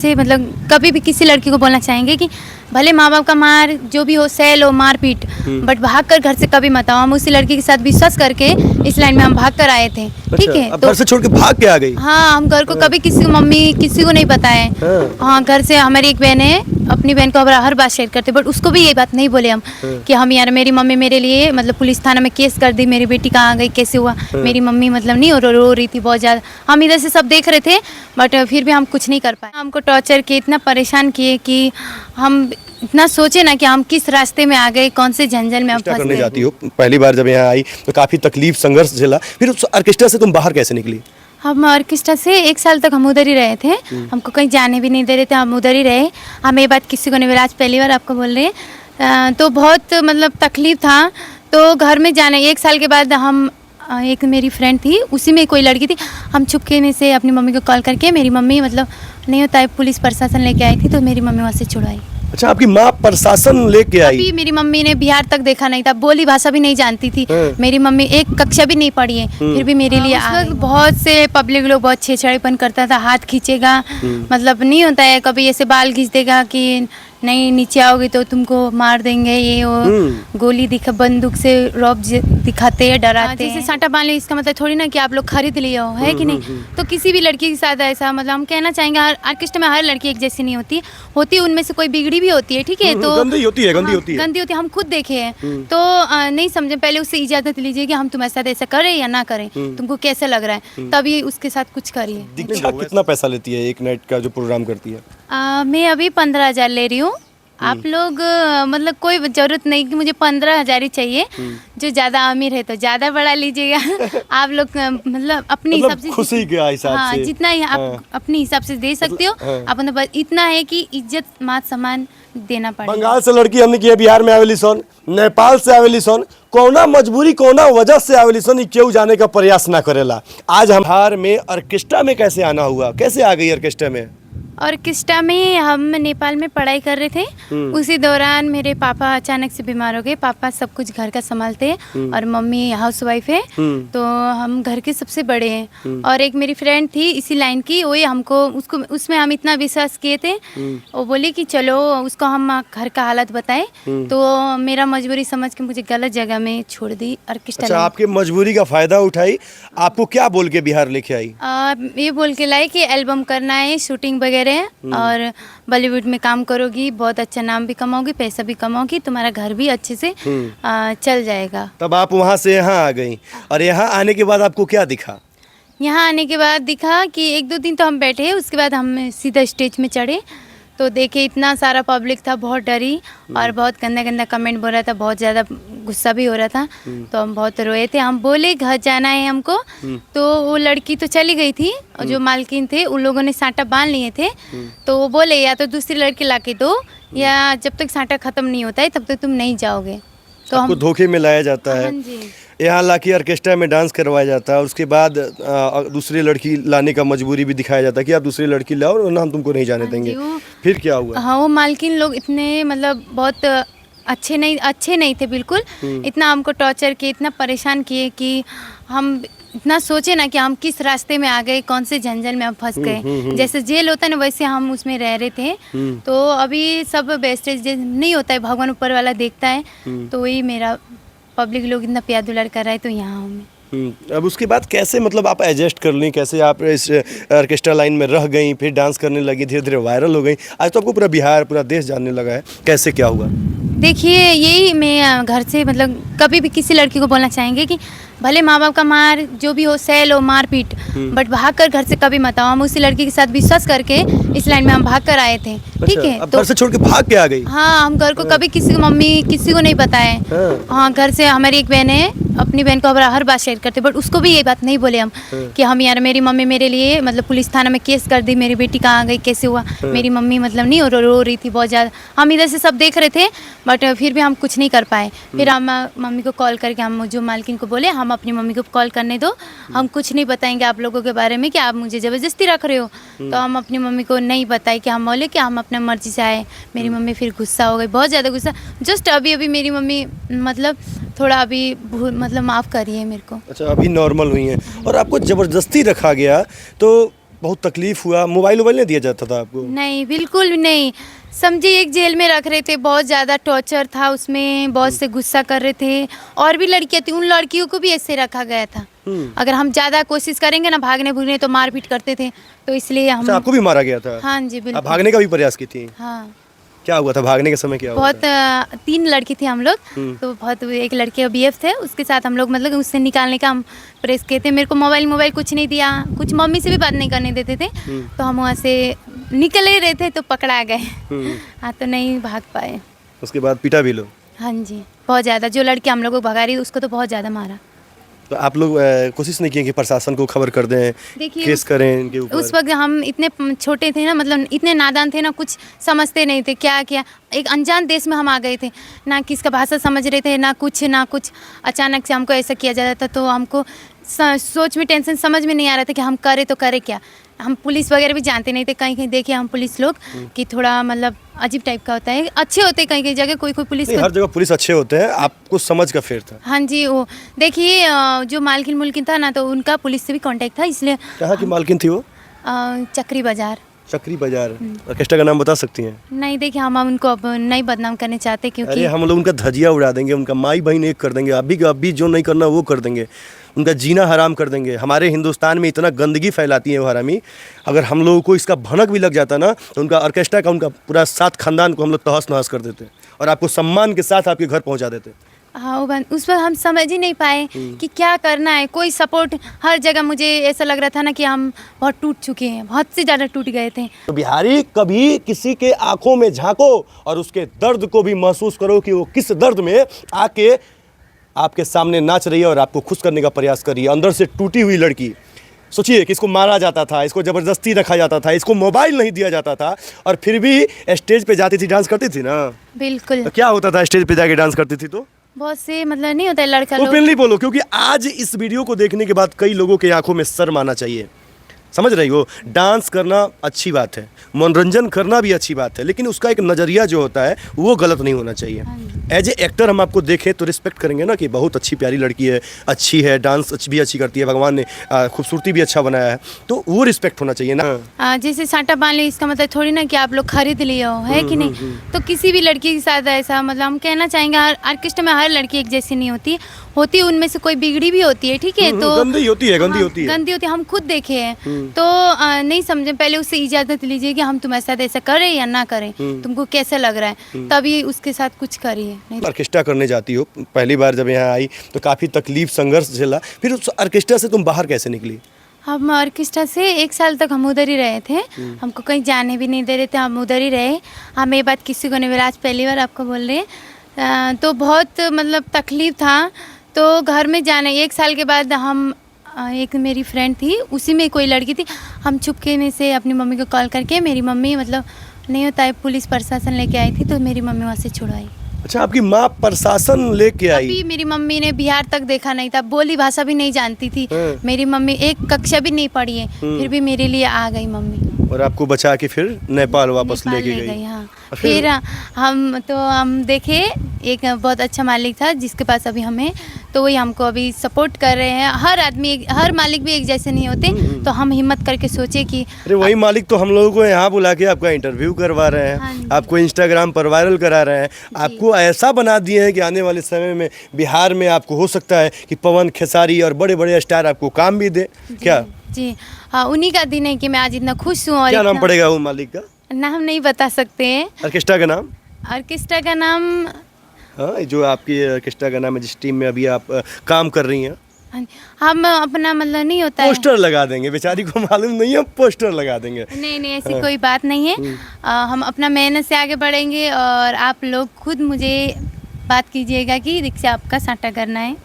से मतलब कभी भी किसी लड़की को बोलना चाहेंगे कि भले माँ बाप का मार जो भी हो, सह लो मारपीट, बट भाग कर घर से कभी मत आओ। हम उसी लड़की के साथ विश्वास करके इस लाइन में हम भाग कर आए थे। ठीक है, अब घर से छोड़ के भाग के आ गई? हाँ, हम घर को कभी किसी को, मम्मी किसी को नहीं बताए। हाँ, घर से हमारी एक बहन है, अपनी बहन को हर बात शेयर करते, बट उसको भी ये बात नहीं बोले हम कि हम यार, मेरी मम्मी मेरे लिए मतलब पुलिस थाना में केस कर दी, मेरी बेटी कहाँ गई, कैसे हुआ। मेरी मम्मी मतलब नहीं रो रही थी बहुत ज़्यादा। हम इधर से सब देख रहे थे, बट फिर भी हम कुछ नहीं कर पाए। हमको टॉर्चर किए, इतना परेशाान किए कि हम इतना सोचे ना कि हम किस रास्ते में आ गए, कौन से झंझट में हम फंस करने गए। जाती हो, पहली बार जब यहाँ आई तो काफी तकलीफ संघर्ष झेला, फिर उस ऑर्केस्ट्रा से तुम बाहर कैसे निकली? हम ऑर्केस्ट्रा से 1 साल तक हम उधर ही रहे थे। हमको कहीं जाने भी नहीं दे रहे थे, हम उधर ही रहे। हम ये बात किसी को नहीं बोला, आज पहली बार आपको बोल रहे हैं। तो बहुत मतलब तकलीफ था। तो घर में जाने 1 साल के बाद हम, एक मेरी फ्रेंड थी, उसी में कोई लड़की थी, हम छुपके में से अपनी मम्मी को कॉल करके, मेरी मम्मी मतलब नहीं होता है, पुलिस प्रशासन लेके आई थी, तो मेरी मम्मी वहाँ से छुड़वाई। अच्छा, आपकी माँ प्रशासन लेके आई? अभी मेरी मम्मी ने बिहार तक देखा नहीं था, बोली भाषा भी नहीं जानती थी। मेरी मम्मी एक कक्षा भी नहीं पढ़ी है, फिर भी मेरे लिए बहुत से पब्लिक लोग बहुत छेड़छाड़ीपन करता था, हाथ खींचेगा, मतलब नहीं होता है, कभी ऐसे बाल खींच देगा कि नहीं नीचे आओगे तो तुमको मार देंगे, ये वो गोली बंदूक से रॉब दिखाते हैं, डराते हैं। जैसे साटा बांध ले, इसका मतलब थोड़ी ना कि आप लोग खरीद लिए हो, है कि नहीं। तो किसी भी लड़की के साथ ऐसा, मतलब हम कहना चाहेंगे, हर ऑर्केस्ट्रा में हर लड़की एक जैसी नहीं होती, उनमें से कोई बिगड़ी भी होती है। ठीक है, तो गंदी होती है, गंदी होती है, हम खुद देखे हैं। तो नहीं समझे, पहले उससे इजाजत लीजिए कि हम तुम्हारे साथ ऐसा करें या ना करें, तुमको कैसे लग रहा है, तभी उसके साथ कुछ करिए। दीक्षा कितना पैसा लेती है एक नाइट का जो प्रोग्राम करती है? मैं अभी 15,000 ले रही हूँ। आप लोग मतलब कोई जरूरत नहीं कि मुझे 15,000 ही चाहिए। जो ज्यादा अमीर है तो ज्यादा बढ़ा लीजिएगा। आप लोग मतलब अपने हिसाब से, खुशी के हिसाब हाँ, से जितना ही आप अपने हिसाब से दे सकते हो। आप इतना है कि इज्जत मान सम्मान देना पड़ेगा। बंगाल से लड़की हमने किया, बिहार में आवेली सोन, नेपाल से आवेली सोन, कोना मजबूरी कोना वजह से आवेली सोन, क्यों जाने का प्रयास ना करेला। आज हम बिहार में ऑर्केस्ट्रा में कैसे आना हुआ, कैसे आ गई ऑर्केस्ट्रा में? ऑर्केस्ट्रा में हम नेपाल में पढ़ाई कर रहे थे, उसी दौरान मेरे पापा अचानक से बीमार हो गए। पापा सब कुछ घर का संभालते हैं और मम्मी हाउसवाइफ है, तो हम घर के सबसे बड़े हैं। और एक मेरी फ्रेंड थी इसी लाइन की, वही हमको उसमें हम इतना विश्वास किए थे, वो बोली कि चलो उसको हम घर का हालत बताएं। तो मेरा मजबूरी समझ के मुझे गलत जगह में छोड़ दी ऑर्केस्ट्रा। अच्छा, आपके मजबूरी का फायदा उठाई, आपको क्या बोल के बिहार लेके आई? ये बोल के लाई कि एल्बम करना है, शूटिंग वगैरह, और बॉलीवुड में काम करोगी, बहुत अच्छा नाम भी कमाओगी, पैसा भी कमाओगी, तुम्हारा घर भी अच्छे से चल जाएगा। तब आप वहाँ से यहाँ आ गई, और यहाँ आने के बाद आपको क्या दिखा? यहाँ आने के बाद दिखा कि 1-2 दिन तो हम बैठे, उसके बाद हम सीधा स्टेज में चढ़े, तो देखे इतना सारा पब्लिक था, बहुत डरी और बहुत गंदा गंदा कमेंट बोल रहा था, बहुत ज़्यादा गुस्सा भी हो रहा था। तो हम बहुत रोए थे। हम बोले घर जाना है हमको, तो वो लड़की तो चली गई थी, और जो मालकिन थे उन लोगों ने साटा बांध लिए थे। तो वो बोले या तो दूसरी लड़की ला के दो, या जब तक साटा ख़त्म नहीं होता है तब तक तुम नहीं जाओगे। तो आपको धोखे में लाया जाता है, यहाँ लाके ऑर्केस्ट्रा में डांस करवाया जाता है, और उसके बाद दूसरी लड़की लाने का मजबूरी भी दिखाया जाता है कि आप दूसरी लड़की लाओ वरना हम तुमको नहीं जाने देंगे। फिर क्या हुआ? हाँ, वो मालकिन लोग इतने मतलब बहुत अच्छे नहीं थे बिल्कुल। इतना हमको टॉर्चर किए, इतना परेशान किए कि हम इतना सोचे ना कि हम किस रास्ते में आ गए, कौन से झंझट में हम फंस गए। जैसे जेल होता है ना, वैसे हम उसमें रह रहे थे। तो अभी सब बेस्टेज नहीं होता है, भगवान ऊपर वाला देखता है। तो वही मेरा पब्लिक लोग इतना प्यार दुलार कर रहा है, तो यहाँ हूँ मैं। अब उसके बाद कैसे मतलब आप एडजस्ट कर ली, कैसे आप इस ऑर्केस्ट्रा लाइन में रह गई, फिर डांस करने लगी, धीरे धीरे वायरल हो गई, आज तो आपको पूरा बिहार पूरा देश जानने लगा है, कैसे क्या हुआ? देखिए, यही मैं घर से मतलब कभी भी किसी लड़की को बोलना चाहेंगे कि भले माँ बाप का मार जो भी हो, सह लो मारपीट, बट भाग कर घर से कभी मत आओ। हम उसी लड़की के साथ विश्वास करके इस लाइन में हम भाग कर आए थे। ठीक है, अब घर से छोड़ के भाग के आ गई? हाँ, हम घर को कभी किसी को, मम्मी किसी को नहीं बताए। हाँ, घर से हमारी एक बहन है, अपनी बहन को हर बात शेयर करते, बट उसको भी ये बात नहीं बोले हम कि हम यार, मेरी मम्मी मेरे लिए मतलब पुलिस थाना में केस कर दी, मेरी बेटी कहाँ गई, कैसे हुआ। मेरी मम्मी मतलब नहीं रो रही थी बहुत ज़्यादा। हम इधर से सब देख रहे थे, बट फिर भी हम कुछ नहीं कर पाए। फिर हम मम्मी को कॉल करके हम जो मालकिन को बोले, हम अपनी मम्मी को कॉल करने दो, हम कुछ नहीं बताएंगे आप लोगों के बारे में कि आप मुझे ज़बरदस्ती रख रहे हो। तो हम अपनी मम्मी को नहीं बताए कि हम बोले कि हम अपना मर्जी से आए। मेरी मम्मी फिर गुस्सा हो गई, बहुत ज़्यादा गुस्सा। जस्ट अभी मेरी मम्मी मतलब थोड़ा अभी मतलब माफ़ करिए मेरे को। अच्छा, अभी नॉर्मल हुई हैं, और आपको ज़बरदस्ती रखा गया, तो बहुत तकलीफ हुआ, मोबाइल नहीं दिया जाता था आपको? नहीं, बिल्कुल भी नहीं। समझिए एक जेल में रख रहे थे, बहुत ज़्यादा टॉर्चर था उसमें, बहुत से गुस्सा कर रहे थे। और भी लड़कियां थी, उन लड़कियों को भी ऐसे रखा गया था। अगर हम ज़्यादा कोशिश करेंगे ना भागने भूगने तो मारपीट करते थे, तो इसलिए हम। अच्छा, आपको भी मारा गया था? हाँ जी, आप बिल्कुल। भागने का भी प्रयास की थी? हाँ, क्या हुआ था भागने के समय, क्या हुआ बहुत था? 3 लड़की थी हम लोग, तो बहुत एक लड़के BF थे, उसके साथ हम लोग मतलब उससे निकालने का हम प्रेस किए थे। मेरे को मोबाइल कुछ नहीं दिया, कुछ मम्मी से भी बात नहीं करने देते थे, तो हम वहाँ से निकल ही रहे थे तो पकड़ा गए। हाँ, तो नहीं भाग पाए। उसके बाद पीटा भी लो? हाँ जी, बहुत ज़्यादा। जो लड़की हम लोग को भगा रही उसको तो बहुत ज़्यादा मारा। तो आप लोग कोशिश नहीं किए कि प्रशासन को खबर कर दें, देखिए, केस करें इनके ऊपर? उस वक्त हम इतने छोटे थे ना, मतलब इतने नादान थे ना, कुछ समझते नहीं थे क्या क्या। एक अनजान देश में हम आ गए थे, ना किसका भाषा समझ रहे थे, ना कुछ। अचानक से हमको ऐसा किया जाता था, तो हमको सोच में टेंशन, समझ में नहीं आ रहा था कि हम करें तो करें क्या। हम पुलिस वगैरह भी जानते नहीं थे, कहीं देखिए हम पुलिस लोग कि थोड़ा मतलब अजीब टाइप का होता है, अच्छे होते हैं कहीं जगह, कोई पुलिस नहीं, हर जगह पुलिस अच्छे होते हैं, आपको समझ का फेर था। हाँ जी, वो देखिए जो मालकिन था ना, तो उनका पुलिस से भी कांटेक्ट था, इसलिए। कहाँ की मालकिन थी वो? चक्री बाजार। चक्री बाजार। ऑर्केस्ट्रा का नाम बता सकती हैं? नहीं, देखिए हम उनको अब नहीं बदनाम करने चाहते, क्योंकि अरे हम लोग उनका धजिया उड़ा देंगे, उनका माई बहन एक कर देंगे, अभी जो नहीं करना वो कर देंगे, उनका जीना हराम कर देंगे। हमारे हिंदुस्तान में इतना गंदगी फैलाती है वो हरामी, अगर हम लोगों को इसका भनक भी लग जाता ना, तो उनका ऑर्केस्ट्रा का, उनका पूरा 7 खानदान को हम लोग तहस नहस कर देते और आपको सम्मान के साथ आपके घर पहुंचा देते। हाँ, उस पर हम समझ ही नहीं पाए कि क्या करना है। कोई सपोर्ट, हर जगह मुझे ऐसा लग रहा था ना कि हम बहुत टूट चुके हैं, बहुत से ज़्यादा टूट गए थे। तो बिहारी, कभी किसी के आंखों में झांको और उसके दर्द को भी महसूस करो कि वो किस दर्द में आके आपके सामने नाच रही है और आपको खुश करने का प्रयास कर रही है। अंदर से टूटी हुई लड़की, सोचिए कि इसको मारा जाता था, इसको ज़बरदस्ती रखा जाता था, इसको मोबाइल नहीं दिया जाता था, और फिर भी स्टेज पे जाती थी, डांस करती थी ना। बिल्कुल। तो क्या होता था स्टेज पे जाके डांस करती थी? तो बहुत से मतलब नहीं होता है लड़का लोग। ओपनली बोलो, क्योंकि आज इस वीडियो को देखने के बाद कई लोगों के आंखों में शर्म आना चाहिए। समझ रही हो? डांस करना अच्छी बात है, मनोरंजन करना भी अच्छी बात है, लेकिन उसका एक नज़रिया जो होता है वो गलत नहीं होना चाहिए। एज ए एक्टर हम आपको देखें तो रिस्पेक्ट करेंगे ना कि बहुत अच्छी प्यारी लड़की है, अच्छी है, डांस भी अच्छी करती है, भगवान ने खूबसूरती भी अच्छा बनाया है, तो वो रिस्पेक्ट होना चाहिए ना। जैसे साटा बांध ली, इसका मतलब थोड़ी ना कि आप लोग खरीद लिए हो, है कि नहीं। तो किसी भी लड़की के साथ ऐसा, मतलब हम कहना चाहेंगे, हर ऑर्केस्ट्रा में हर लड़की एक जैसी नहीं होती, उनमें से कोई बिगड़ी भी होती है, ठीक है। तो गंदी होती है, गंदी होती है, गंदी होती है, हम खुद देखे हैं। तो नहीं समझे, पहले उससे इजाज़त लीजिए कि हम तुम्हारे साथ ऐसा करें या ना करें, तुमको कैसा लग रहा है, तभी उसके साथ कुछ करिए। नहीं ऑर्केस्ट्रा करने जाती हो, पहली बार जब यहाँ आई तो काफ़ी तकलीफ संघर्ष झेला, फिर उस ऑर्केस्ट्रा से तुम बाहर कैसे निकली? हम ऑर्केस्ट्रा से 1 साल तक हम उधर ही रहे थे, हमको कहीं जाने भी नहीं दे रहे थे, हम उधर ही रहे। हम ये बात किसी को नहीं बोला, आज पहली बार आपको बोल रहे हैं। तो बहुत मतलब तकलीफ था, तो घर में जाने 1 साल के बाद हम, एक मेरी फ्रेंड थी, उसी में कोई लड़की थी, हम चुपके में से अपनी मम्मी को कॉल करके, मेरी मम्मी मतलब नहीं होता है, पुलिस प्रशासन लेके आई थी, तो मेरी मम्मी वहाँ से छुड़वाई। अच्छा, आपकी माँ प्रशासन लेके आई? अभी मेरी मम्मी ने बिहार तक देखा नहीं था, बोली भाषा भी नहीं जानती थी मेरी मम्मी, एक कक्षा भी नहीं पढ़ी है, फिर भी मेरे लिए आ गई मम्मी, और आपको बचा के फिर नेपाल वापस लेके गई। हाँ, फिर हम देखे एक बहुत अच्छा मालिक था जिसके पास अभी हमें, तो वही हमको अभी सपोर्ट कर रहे हैं। हर आदमी, हर मालिक भी एक जैसे नहीं होते, तो हम हिम्मत करके सोचे कि अरे वही मालिक तो हम लोगों को यहाँ बुला के आपका इंटरव्यू करवा रहे हैं। हाँ, आपको इंस्टाग्राम पर वायरल करा रहे हैं, आपको ऐसा बना दिए हैं कि आने वाले समय में बिहार में आपको हो सकता है कि पवन खेसारी और बड़े बड़े स्टार आपको काम भी दे। क्या जी हाँ, उन्हीं का दिन है कि मैं आज इतना खुश हूँ। और क्या नाम पड़ेगा वो मालिक का? नाम नहीं बता सकते हैं। ऑर्केस्ट्रा का नाम? ऑर्केस्ट्रा का नाम, हाँ, जो आपकी ऑर्केस्ट्रा का नाम है, जिस टीम में अभी आप काम कर रही हैं, हम अपना मतलब नहीं होता है, पोस्टर लगा देंगे, बेचारी को मालूम नहीं है, पोस्टर लगा देंगे। नहीं ऐसी कोई बात नहीं है। हम अपना मेहनत से आगे बढ़ेंगे, और आप लोग खुद मुझे बात कीजिएगा कि रिक्शा आपका साटा करना है।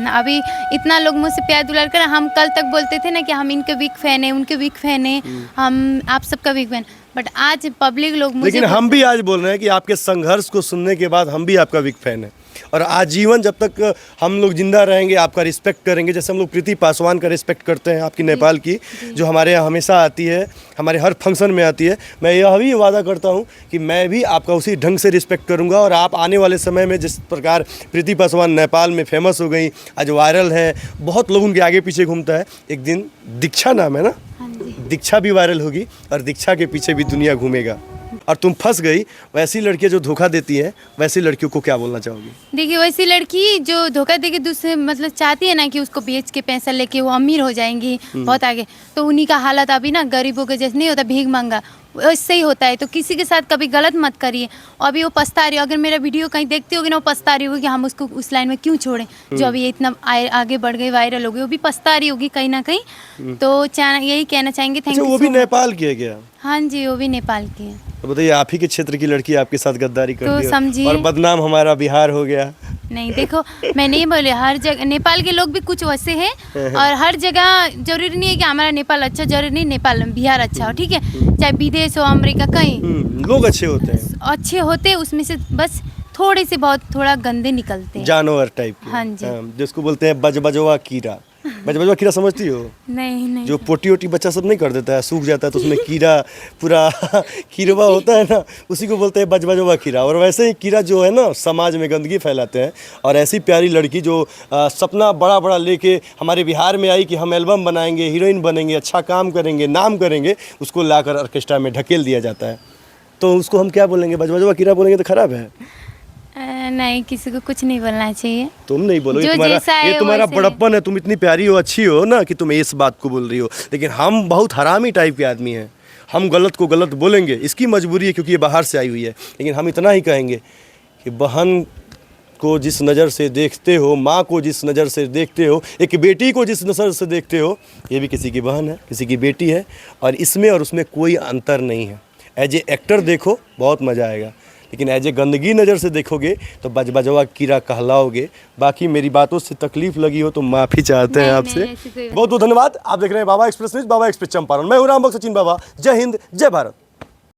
अभी इतना लोग मुझसे प्यार दुलार कर, हम कल तक बोलते थे ना कि हम इनके बिग फैन हैं, उनके बिग फैन हैं, हम आप सबका बिग फैन, बट आज पब्लिक लोग मुझे, लेकिन हम भी आज बोल रहे हैं कि आपके संघर्ष को सुनने के बाद हम भी आपका बिग फैन है, और आजीवन जब तक हम लोग जिंदा रहेंगे आपका रिस्पेक्ट करेंगे, जैसे हम लोग प्रीति पासवान का रिस्पेक्ट करते हैं, आपकी नेपाल की, जो हमारे यहाँ हमेशा आती है, हमारे हर फंक्शन में आती है। मैं यह भी वादा करता हूँ कि मैं भी आपका उसी ढंग से रिस्पेक्ट करूँगा, और आप आने वाले समय में जिस प्रकार प्रीति पासवान नेपाल में फेमस हो गई, आज वायरल है, बहुत लोग उनके आगे पीछे घूमता है, एक दिन दीक्षा नाम है ना, दीक्षा भी वायरल होगी और दीक्षा के पीछे भी दुनिया घूमेगा। और तुम फंस गई, वैसी लड़कियां जो धोखा देती हैं वैसी लड़कियों को क्या बोलना चाहोगी? देखिए वैसी लड़की जो धोखा देके दूसरे मतलब चाहती है ना कि उसको बेच के पैसा लेके वो अमीर हो जाएंगी बहुत आगे, तो उन्हीं का हालत अभी ना गरीबों के जैसे नहीं होता, भीख मांगा वैसे ही होता है। तो किसी के साथ कभी गलत मत करिए। और अभी वो पछता रही हो, अगर मेरा वीडियो कहीं देखती होगी ना, वो पछता रही होगी कि हम उसको उस लाइन में क्यों छोड़ें जो अभी ये इतना आगे बढ़ गई, वायरल हो गई, वो भी पछता रही होगी कहीं ना कहीं। तो यही कहना चाहेंगे थैंक अच्छा, यू। वो भी नेपाल की है क्या? हाँ जी, वो भी नेपाल की है। तो बताइए, आप ही के क्षेत्र की लड़की आपके साथ गद्दारी कर तो दी समझिए। और बदनाम हमारा बिहार हो गया। नहीं देखो, मैं नहीं बोले, हर जगह नेपाल के लोग भी कुछ वैसे हैं और हर जगह जरूरी नहीं है कि हमारा नेपाल अच्छा, जरूरी नहीं नेपाल बिहार अच्छा हो, ठीक है, चाहे विदेश हो, अमेरिका, कहीं लोग अच्छे होते हैं, अच्छे होते हैं, उसमें से बस थोड़े से बहुत थोड़ा गंदे निकलते हैं, जानवर टाइप के। हाँ जी। जिसको बोलते हैं बजबजवा कीड़ा। बजबजवा कीड़ा समझती हो? नहीं नहीं। जो पोटी ओटी बच्चा सब नहीं कर देता है, सूख जाता है तो उसमें कीड़ा पूरा कीड़वा होता है ना, उसी को बोलते हैं बजबजवा कीड़ा। और वैसे ही कीड़ा जो है ना समाज में गंदगी फैलाते हैं। और ऐसी प्यारी लड़की जो सपना बड़ा बड़ा लेके हमारे बिहार में आई कि हम एल्बम बनाएंगे, हीरोइन बनेंगे, अच्छा काम करेंगे, नाम करेंगे, उसको लाकर ऑर्केस्ट्रा में ढकेल दिया जाता है। तो उसको हम क्या बोलेंगे? बजबजवा कीड़ा बोलेंगे तो खराब है? नहीं, किसी को कुछ नहीं बोलना चाहिए। तुम नहीं बोलो, जो ये तुम्हारा बड़प्पन है। तुम इतनी प्यारी हो, अच्छी हो ना कि तुम इस बात को बोल रही हो। लेकिन हम बहुत हरामी टाइप के आदमी हैं, हम गलत को गलत बोलेंगे, इसकी मजबूरी है क्योंकि ये बाहर से आई हुई है। लेकिन हम इतना ही कहेंगे कि बहन को जिस नज़र से देखते हो, माँ को जिस नज़र से देखते हो, एक बेटी को जिस नज़र से देखते हो, ये भी किसी की बहन है, किसी की बेटी है। और इसमें और उसमें कोई अंतर नहीं है। एज ए एक्टर देखो, बहुत मज़ा आएगा, लेकिन एज ए गंदगी नज़र से देखोगे तो बजबजवा कीड़ा कहलाओगे। बाकी मेरी बातों से तकलीफ लगी हो तो माफ़ी चाहते हैं आपसे। बहुत बहुत धन्यवाद। आप देख रहे हैं बाबा एक्सप्रेस न्यूज़, बाबा एक्सप्रेस चंपारण। मैं हूं रामभक्त सचिन बाबा। जय हिंद, जय भारत।